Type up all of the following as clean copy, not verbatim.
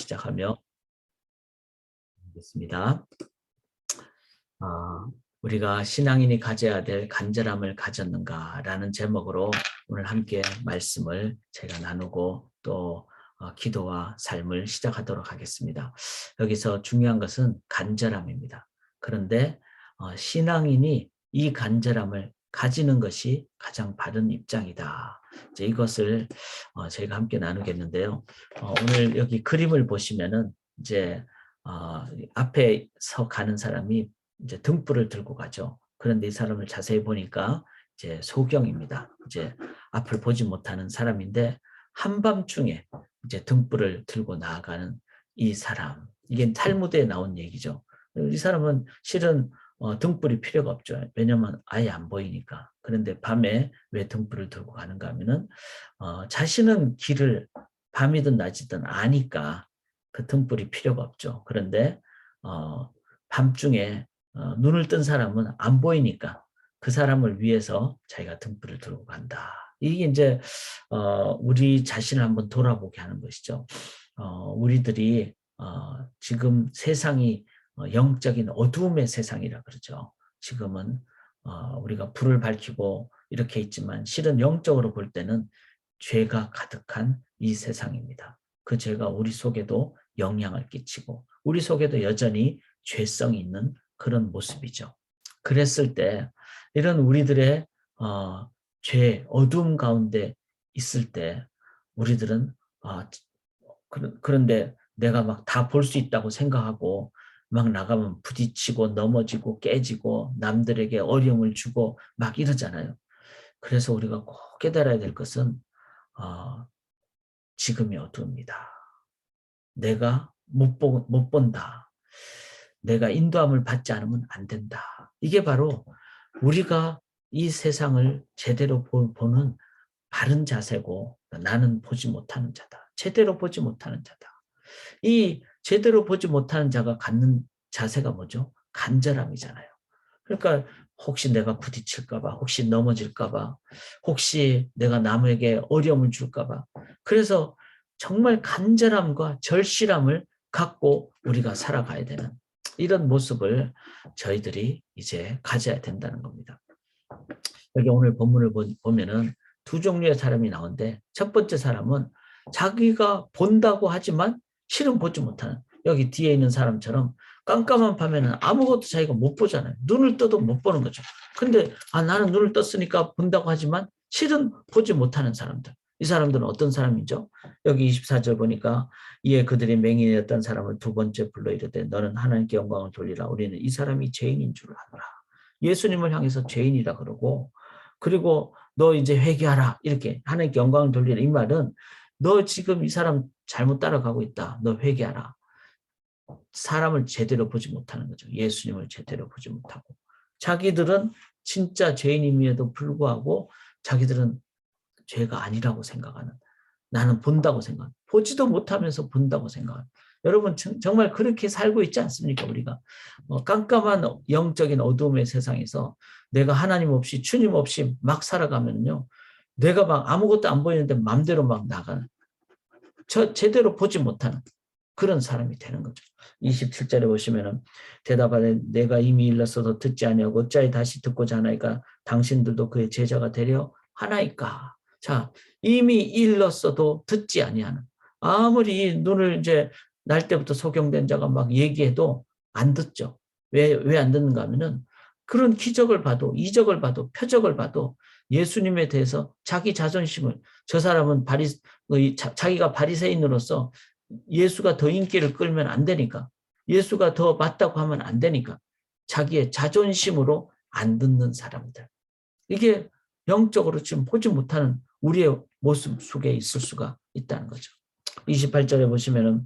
시작하며 있습니다. 우리가 신앙인이 가져야 될 간절함을 가졌는가라는 제목으로 오늘 함께 말씀을 제가 나누고 또 기도와 삶을 시작하도록 하겠습니다. 여기서 중요한 것은 간절함입니다. 그런데 신앙인이 이 간절함을 가지는 것이 가장 바른 입장이다. 이제 이것을 저희가 함께 나누겠는데요. 오늘 여기 그림을 보시면은 이제 앞에서 가는 사람이 이제 등불을 들고 가죠. 그런데 이 사람을 자세히 보니까 이제 소경입니다. 이제 앞을 보지 못하는 사람인데 한밤중에 이제 등불을 들고 나아가는 이 사람. 이게 탈무드에 나온 얘기죠. 이 사람은 실은 등불이 필요가 없죠. 왜냐하면 아예 안 보이니까. 그런데 밤에 왜 등불을 들고 가는가 하면은 자신은 길을 밤이든 낮이든 아니까 그 등불이 필요가 없죠. 그런데 밤중에 눈을 뜬 사람은 안 보이니까 그 사람을 위해서 자기가 등불을 들고 간다. 이게 이제 우리 자신을 한번 돌아보게 하는 것이죠. 우리들이 지금 세상이 영적인 어두움의 세상이라 그러죠. 지금은 우리가 불을 밝히고 이렇게 있지만 실은 영적으로 볼 때는 죄가 가득한 이 세상입니다. 그 죄가 우리 속에도 영향을 끼치고 우리 속에도 여전히 죄성이 있는 그런 모습이죠. 그랬을 때 이런 우리들의 죄, 어두움 가운데 있을 때 우리들은 그런데 내가 막 다 볼 수 있다고 생각하고 막 나가면 부딪히고 넘어지고 깨지고 남들에게 어려움을 주고 막 이러잖아요. 그래서 우리가 꼭 깨달아야 될 것은 지금이 어두웁니다. 내가 못 본다. 내가 인도함을 받지 않으면 안 된다. 이게 바로 우리가 이 세상을 제대로 보는 바른 자세고 나는 보지 못하는 자다. 제대로 보지 못하는 자다. 이 제대로 보지 못하는 자가 갖는 자세가 뭐죠? 간절함이잖아요. 그러니까 혹시 내가 부딪힐까 봐, 혹시 넘어질까 봐, 혹시 내가 남에게 어려움을 줄까 봐. 그래서 정말 간절함과 절실함을 갖고 우리가 살아가야 되는 이런 모습을 저희들이 이제 가져야 된다는 겁니다. 여기 오늘 본문을 보면은 두 종류의 사람이 나오는데 첫 번째 사람은 자기가 본다고 하지만 실은 보지 못하는, 여기 뒤에 있는 사람처럼 깜깜한 밤에는 아무것도 자기가 못 보잖아요. 눈을 떠도 못 보는 거죠. 근데 나는 눈을 떴으니까 본다고 하지만 실은 보지 못하는 사람들. 이 사람들은 어떤 사람이죠? 여기 24절 보니까 이에 그들이 맹인이었던 사람을 두 번째 불러 이르되 너는 하나님께 영광을 돌리라. 우리는 이 사람이 죄인인 줄 아노라. 예수님을 향해서 죄인이라 그러고, 그리고 너 이제 회개하라 이렇게 하나님께 영광을 돌리라. 이 말은 너 지금 이 사람 잘못 따라가고 있다. 너 회개하라. 사람을 제대로 보지 못하는 거죠. 예수님을 제대로 보지 못하고. 자기들은 진짜 죄인임에도 불구하고 자기들은 죄가 아니라고 생각하는, 나는 본다고 생각하는, 보지도 못하면서 본다고 생각하는. 여러분 정말 그렇게 살고 있지 않습니까? 우리가 깜깜한 영적인 어두움의 세상에서 내가 하나님 없이 주님 없이 막 살아가면요, 내가 막 아무것도 안 보이는데 맘대로 막 나가는, 제대로 보지 못하는 그런 사람이 되는 거죠. 27절에 보시면은 대답하되 내가 이미 일렀어도 듣지 아니하고 어찌하여 다시 듣고자 하나이까 당신들도 그의 제자가 되려 하나이까. 자, 이미 일렀어도 듣지 아니하는, 아무리 눈을 이제 날 때부터 소경된 자가 막 얘기해도 안 듣죠. 왜 안 듣는가 하면은 그런 기적을 봐도, 이적을 봐도, 표적을 봐도 예수님에 대해서 자기 자존심을, 저 사람은 자기가 바리새인으로서 예수가 더 인기를 끌면 안 되니까, 예수가 더 맞다고 하면 안 되니까 자기의 자존심으로 안 듣는 사람들. 이게 영적으로 지금 보지 못하는 우리의 모습 속에 있을 수가 있다는 거죠. 28절에 보시면은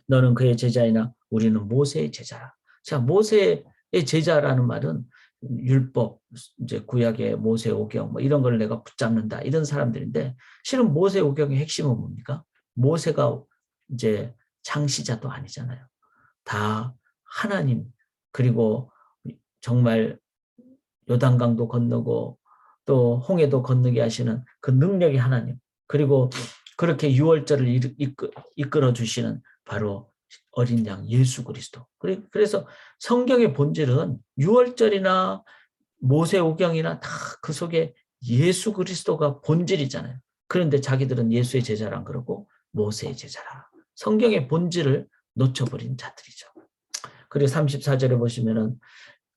너는 그의 제자이나 우리는 모세의 제자라. 자, 모세의 제자라는 말은 율법, 이제 구약의 모세 오경 뭐 이런 걸 내가 붙잡는다 이런 사람들인데, 실은 모세 오경의 핵심은 뭡니까? 모세가 이제 창시자도 아니잖아요. 다 하나님, 그리고 정말 요단강도 건너고 또 홍해도 건너게 하시는 그 능력의 하나님, 그리고 그렇게 유월절을 이끌어 주시는 바로 어린 양 예수 그리스도. 그래서 성경의 본질은 유월절이나 모세오경이나 다 그 속에 예수 그리스도가 본질이잖아요. 그런데 자기들은 예수의 제자란 그러고 모세의 제자라. 성경의 본질을 놓쳐버린 자들이죠. 그리고 34절에 보시면은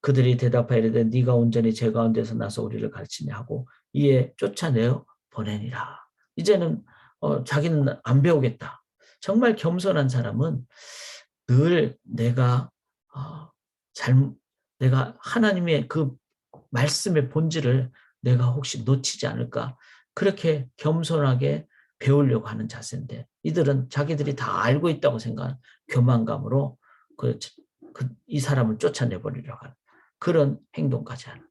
그들이 대답하여 이르되 네가 온전히 제 가운데서 나서 우리를 가르치냐 하고 이에 쫓아내어 보내니라. 이제는 자기는 안 배우겠다. 정말 겸손한 사람은 늘 어, 내가 하나님의 그 말씀의 본질을 내가 혹시 놓치지 않을까 그렇게 겸손하게 배우려고 하는 자세인데 이들은 자기들이 다 알고 있다고 생각하는 교만감으로 이 사람을 쫓아내버리려고 하는 그런 행동까지 하는.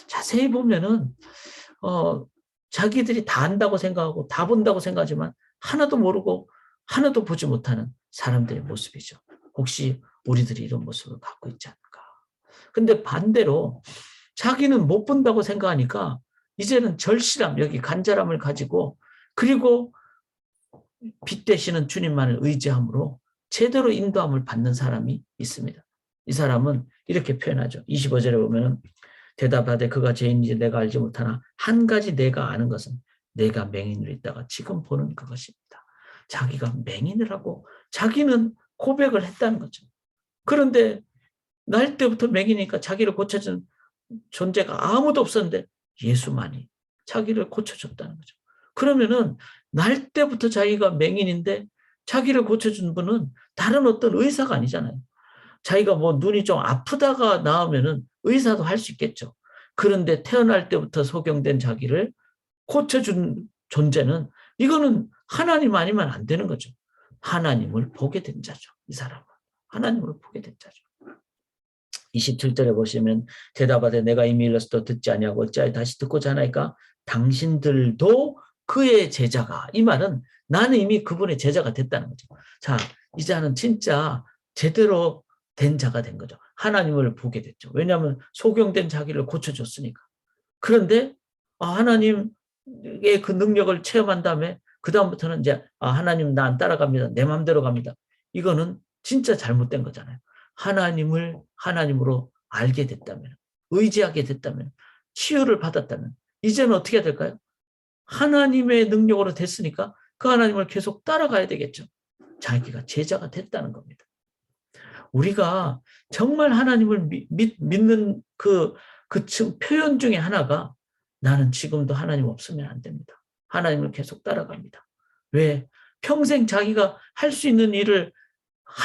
자세히 보면은 자기들이 다 안다고 생각하고 다 본다고 생각하지만 하나도 모르고 하나도 보지 못하는 사람들의 모습이죠. 혹시 우리들이 이런 모습을 갖고 있지 않을까. 근데 반대로 자기는 못 본다고 생각하니까 이제는 절실함, 여기 간절함을 가지고 그리고 빛 되시는 주님만을 의지함으로 제대로 인도함을 받는 사람이 있습니다. 이 사람은 이렇게 표현하죠. 25절에 보면 대답하되 그가 죄인인지 내가 알지 못하나 한 가지 내가 아는 것은 내가 맹인으로 있다가 지금 보는 그것입니다. 자기가 맹인을 하고 자기는 고백을 했다는 거죠. 그런데 날 때부터 맹인이니까 자기를 고쳐준 존재가 아무도 없었는데 예수만이 자기를 고쳐줬다는 거죠. 그러면은 날 때부터 자기가 맹인인데 자기를 고쳐준 분은 다른 어떤 의사가 아니잖아요. 자기가 뭐 눈이 좀 아프다가 나오면은 의사도 할 수 있겠죠. 그런데 태어날 때부터 소경된 자기를 고쳐준 존재는 이거는 하나님 아니면 안 되는 거죠. 하나님을 보게 된 자죠. 이 사람은. 하나님을 보게 된 자죠. 27절에 보시면 대답하되 내가 이미 일렀어도 듣지 아니하고 어찌하여 다시 듣고자 하나이까 당신들도 그의 제자가. 이 말은 나는 이미 그분의 제자가 됐다는 거죠. 자, 이 자는 진짜 제대로 된 자가 된 거죠. 하나님을 보게 됐죠. 왜냐하면 소경된 자기를 고쳐줬으니까. 그런데 하나님의 그 능력을 체험한 다음에 그 다음부터는 이제 하나님 나 안 따라갑니다. 내 마음대로 갑니다. 이거는 진짜 잘못된 거잖아요. 하나님을 하나님으로 알게 됐다면, 의지하게 됐다면, 치유를 받았다면 이제는 어떻게 해야 될까요? 하나님의 능력으로 됐으니까 그 하나님을 계속 따라가야 되겠죠. 자기가 제자가 됐다는 겁니다. 우리가 정말 하나님을 믿는 그 표현 중에 하나가 나는 지금도 하나님 없으면 안 됩니다. 하나님을 계속 따라갑니다. 왜? 평생 자기가 할 수 있는 일을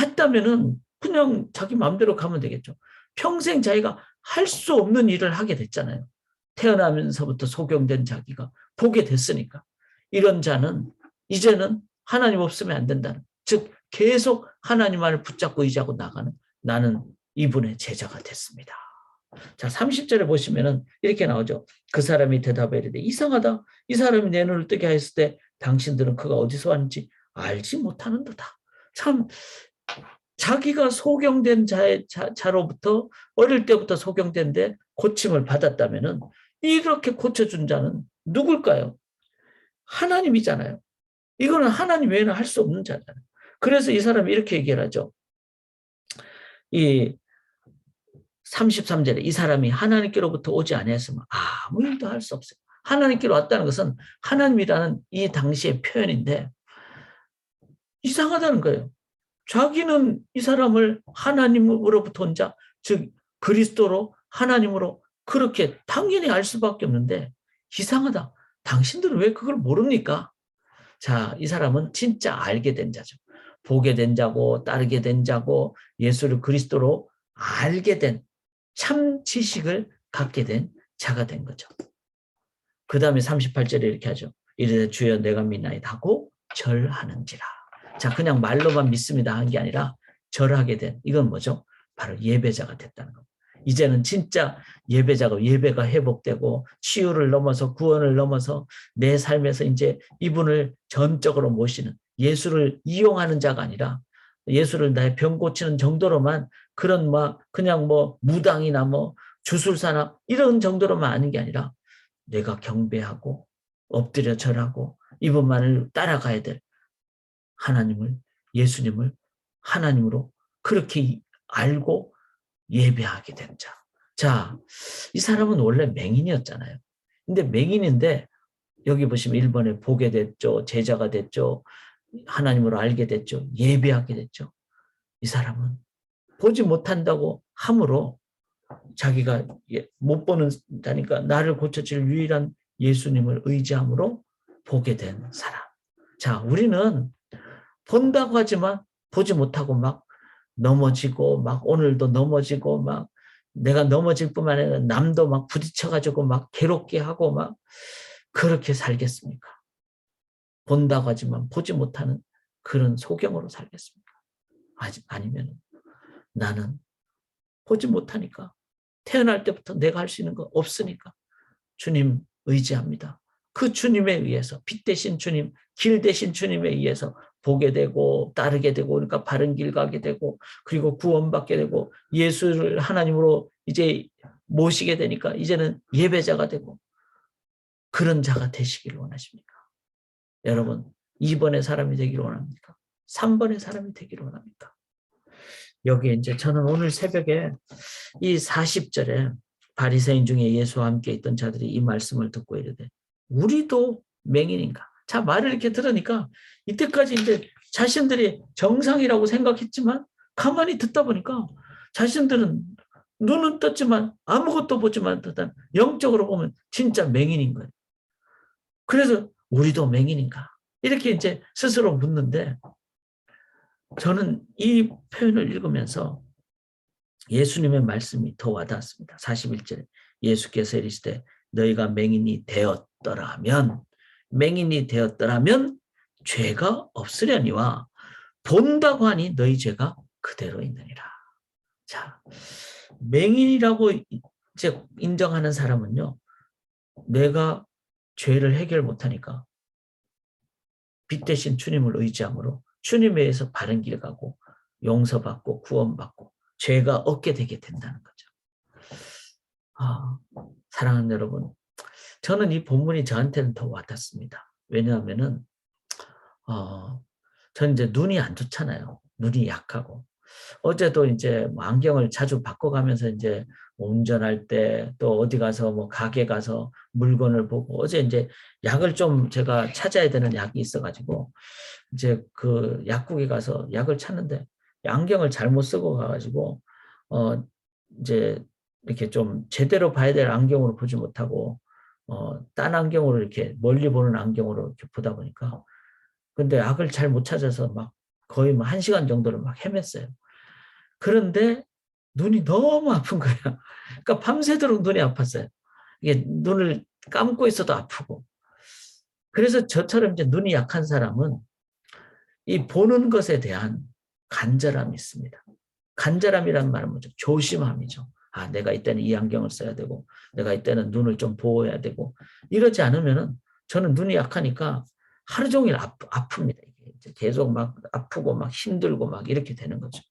했다면은 그냥 자기 마음대로 가면 되겠죠. 평생 자기가 할 수 없는 일을 하게 됐잖아요. 태어나면서부터 소경된 자기가 보게 됐으니까. 이런 자는 이제는 하나님 없으면 안 된다는. 즉 계속 하나님만을 붙잡고 의지하고 나가는 나는 이분의 제자가 됐습니다. 자, 30절에 보시면은 이렇게 나오죠. 그 사람이 대답해 이르되 이상하다. 이 사람이 내 눈을 뜨게 하였을 때 당신들은 그가 어디서 왔는지 알지 못하는도다. 참 자기가 소경된 자로부터 어릴 때부터 소경된데 고침을 받았다면은 이렇게 고쳐준 자는 누굴까요? 하나님이잖아요. 이거는 하나님 외에는 할 수 없는 자잖아요. 그래서 이 사람이 이렇게 얘기를 하죠. 이 33절에 이 사람이 하나님께로부터 오지 아니했으면 아무 일도 할 수 없어요. 하나님께로 왔다는 것은 하나님이라는 이 당시의 표현인데 이상하다는 거예요. 자기는 이 사람을 하나님으로부터 온 자, 즉 그리스도로 하나님으로 그렇게 당연히 알 수밖에 없는데 이상하다. 당신들은 왜 그걸 모릅니까? 자, 이 사람은 진짜 알게 된 자죠. 보게 된 자고 따르게 된 자고 예수를 그리스도로 알게 된 참 지식을 갖게 된 자가 된 거죠. 그 다음에 38절에 이렇게 하죠. 이르되 주여 내가 믿나이다 하고 절하는지라. 자, 그냥 말로만 믿습니다 한 게 아니라 절하게 된 이건 뭐죠? 바로 예배자가 됐다는 겁니다. 이제는 진짜 예배가 회복되고 치유를 넘어서 구원을 넘어서 내 삶에서 이제 이분을 전적으로 모시는 예수를 이용하는 자가 아니라 예수를 나의 병 고치는 정도로만 그런 그냥 무당이나 주술사나 이런 정도로만 아는 게 아니라 내가 경배하고 엎드려 절하고 이분만을 따라가야 될 하나님을 예수님을 하나님으로 그렇게 알고 예배하게 된 자. 자, 이 사람은 원래 맹인이었잖아요. 근데 맹인인데 여기 보시면 1번에 보게 됐죠. 제자가 됐죠. 하나님으로 알게 됐죠. 예배하게 됐죠. 이 사람은 보지 못한다고 함으로 자기가 못 보는 자니까 나를 고쳐줄 유일한 예수님을 의지함으로 보게 된 사람. 자, 우리는 본다고 하지만 보지 못하고 막 넘어지고 막 오늘도 넘어지고 막 내가 넘어질 뿐만 아니라 남도 막 부딪혀가지고 막 괴롭게 하고 막 그렇게 살겠습니까? 본다고 하지만 보지 못하는 그런 소경으로 살겠습니까? 아니면 나는 보지 못하니까 태어날 때부터 내가 할 수 있는 거 없으니까 주님 의지합니다. 그 주님에 의해서 빛 대신 주님, 길 대신 주님에 의해서 보게 되고 따르게 되고 그러니까 바른 길 가게 되고 그리고 구원받게 되고 예수를 하나님으로 이제 모시게 되니까 이제는 예배자가 되고 그런 자가 되시기를 원하십니까? 여러분 2번의 사람이 되기를 원합니까? 3번의 사람이 되기를 원합니까? 여기에 이제 저는 오늘 새벽에 이 40절에 바리새인 중에 예수와 함께 있던 자들이 이 말씀을 듣고 이르되 우리도 맹인인가? 자, 말을 이렇게 들으니까 이때까지 이제 자신들이 정상이라고 생각했지만 가만히 듣다 보니까 자신들은 눈은 떴지만 아무것도 보지 못하던 영적으로 보면 진짜 맹인인 거예요. 그래서 우리도 맹인인가? 이렇게 이제 스스로 묻는데 저는 이 표현을 읽으면서 예수님의 말씀이 더 와닿았습니다. 41절에 예수께서 이르시되 너희가 맹인이 되었더라면 죄가 없으려니와 본다고 하니 너희 죄가 그대로 있느니라. 자, 맹인이라고 이제 인정하는 사람은요. 내가 죄를 해결 못하니까 빛 대신 주님을 의지함으로 주님에 의해서 바른 길 가고 용서받고 구원받고 죄가 없게 되게 된다는 거죠. 사랑하는 여러분, 저는 이 본문이 저한테는 더 와닿습니다. 왜냐하면은 저는 이제 눈이 안 좋잖아요. 눈이 약하고 어제도 이제 안경을 자주 바꿔가면서 이제 운전할 때 또 어디 가서 뭐 가게 가서 물건을 보고 어제 이제 약을 좀 제가 찾아야 되는 약이 있어가지고 이제 그 약국에 가서 약을 찾는데 안경을 잘못 쓰고 가가지고 이제 이렇게 좀 제대로 봐야 될 안경으로 보지 못하고 딴 안경으로 이렇게 멀리 보는 안경으로 이렇게 보다 보니까 근데 약을 잘 못 찾아서 막 거의 뭐 1시간 정도를 막 헤맸어요. 그런데 눈이 너무 아픈 거야. 그러니까 밤새도록 눈이 아팠어요. 이게 눈을 감고 있어도 아프고. 그래서 저처럼 이제 눈이 약한 사람은 이 보는 것에 대한 간절함이 있습니다. 간절함이라는 말은 뭐죠? 조심함이죠. 내가 이때는 이 안경을 써야 되고, 내가 이때는 눈을 좀 보호해야 되고, 이러지 않으면은 저는 눈이 약하니까 하루 종일 아픕니다. 이게 계속 막 아프고 막 힘들고 막 이렇게 되는 거죠.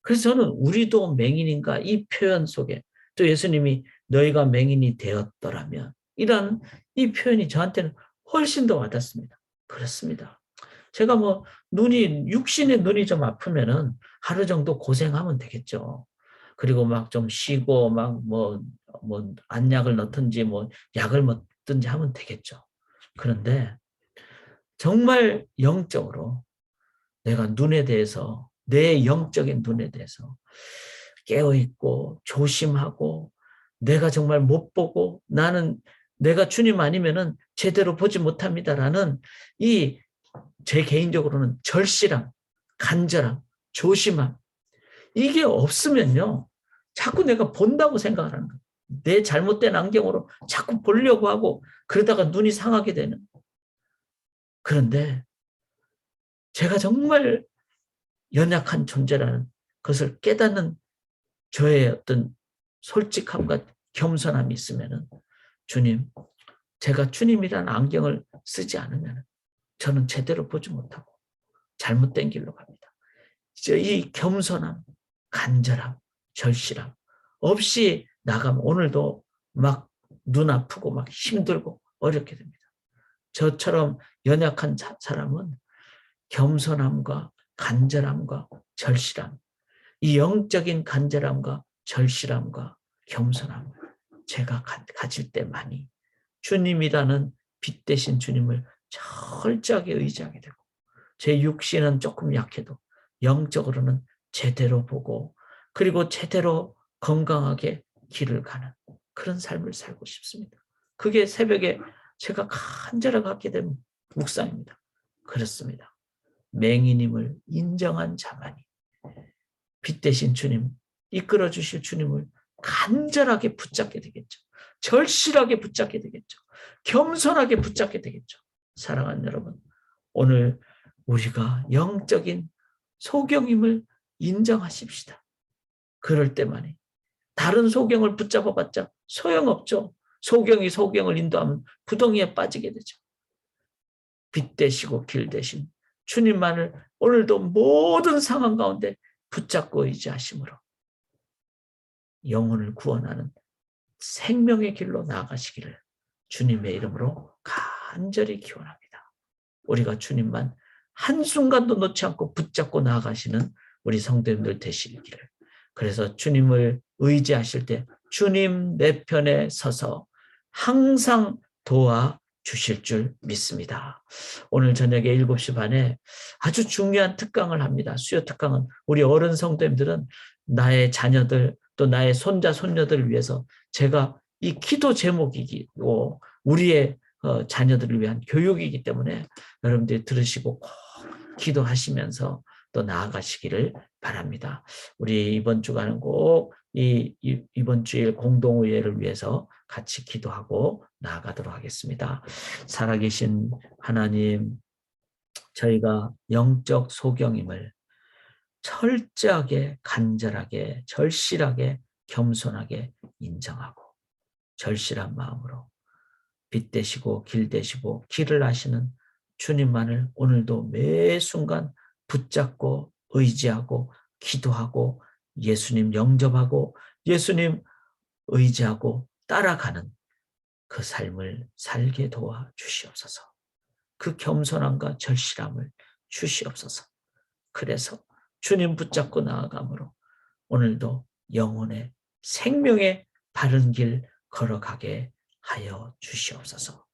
그래서 저는 우리도 맹인인가 이 표현 속에 또 예수님이 너희가 맹인이 되었더라면 이런 이 표현이 저한테는 훨씬 더 와닿습니다. 그렇습니다. 제가 뭐 육신의 눈이 좀 아프면은 하루 정도 고생하면 되겠죠. 그리고 막 좀 쉬고 막 뭐 안약을 넣든지 뭐 약을 먹든지 하면 되겠죠. 그런데 정말 영적으로 내가 눈에 대해서 내 영적인 눈에 대해서 깨어있고 조심하고 내가 정말 못 보고 나는 내가 주님 아니면은 제대로 보지 못합니다라는 이 제 개인적으로는 절실함, 간절함, 조심함 이게 없으면요 자꾸 내가 본다고 생각을 하는 거예요. 내 잘못된 안경으로 자꾸 보려고 하고 그러다가 눈이 상하게 되는. 그런데 제가 정말 연약한 존재라는 것을 깨닫는 저의 어떤 솔직함과 겸손함이 있으면은 주님, 제가 주님이라는 안경을 쓰지 않으면 저는 제대로 보지 못하고 잘못된 길로 갑니다. 이 겸손함, 간절함, 절실함 없이 나가면 오늘도 막 눈 아프고 막 힘들고 어렵게 됩니다. 저처럼 연약한 사람은 겸손함과 간절함과 절실함, 이 영적인 간절함과 절실함과 겸손함을 제가 가질 때만이 주님이라는 빛 대신 주님을 철저하게 의지하게 되고, 제 육신은 조금 약해도 영적으로는 제대로 보고, 그리고 제대로 건강하게 길을 가는 그런 삶을 살고 싶습니다. 그게 새벽에 제가 간절하게 갖게 된 묵상입니다. 그렇습니다. 맹인임을 인정한 자만이 빛 대신 주님, 이끌어 주실 주님을 간절하게 붙잡게 되겠죠. 절실하게 붙잡게 되겠죠. 겸손하게 붙잡게 되겠죠. 사랑하는 여러분, 오늘 우리가 영적인 소경임을 인정하십시다. 그럴 때만이. 다른 소경을 붙잡아봤자 소용없죠. 소경이 소경을 인도하면 구덩이에 빠지게 되죠. 빛 되시고 길 되신 주님만을 오늘도 모든 상황 가운데 붙잡고 의지하심으로 영혼을 구원하는 생명의 길로 나아가시기를 주님의 이름으로 간절히 기원합니다. 우리가 주님만 한순간도 놓지 않고 붙잡고 나아가시는 우리 성도님들 되시기를. 그래서 주님을 의지하실 때 주님 내 편에 서서 항상 도와주실 줄 믿습니다. 오늘 저녁에 7시 반에 아주 중요한 특강을 합니다. 수요 특강은 우리 어른 성도님들은 나의 자녀들 또 나의 손자 손녀들을 위해서 제가 이 기도 제목이고 우리의 자녀들을 위한 교육이기 때문에 여러분들이 들으시고 꼭 기도하시면서 또 나아가시기를 바랍니다. 우리 이번 주간은 꼭 이번 주일 공동의회를 위해서 같이 기도하고 나아가도록 하겠습니다. 살아계신 하나님, 저희가 영적 소경임을 철저하게 간절하게 절실하게 겸손하게 인정하고 절실한 마음으로 빛 되시고 길 되시고 길을 아시는 주님만을 오늘도 매 순간 붙잡고 의지하고 기도하고 예수님 영접하고 예수님 의지하고 따라가는 그 삶을 살게 도와 주시옵소서. 그 겸손함과 절실함을 주시옵소서. 그래서 주님 붙잡고 나아감으로 오늘도 영혼의 생명의 바른 길 걸어가게 하여 주시옵소서.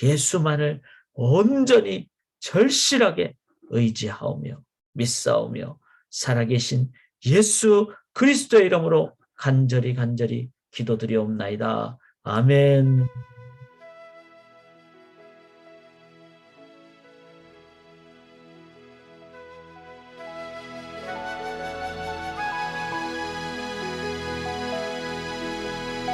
예수만을 온전히 절실하게 의지하오며 믿사오며 살아계신 예수 그리스도의 이름으로 간절히 기도드리옵나이다. 아멘.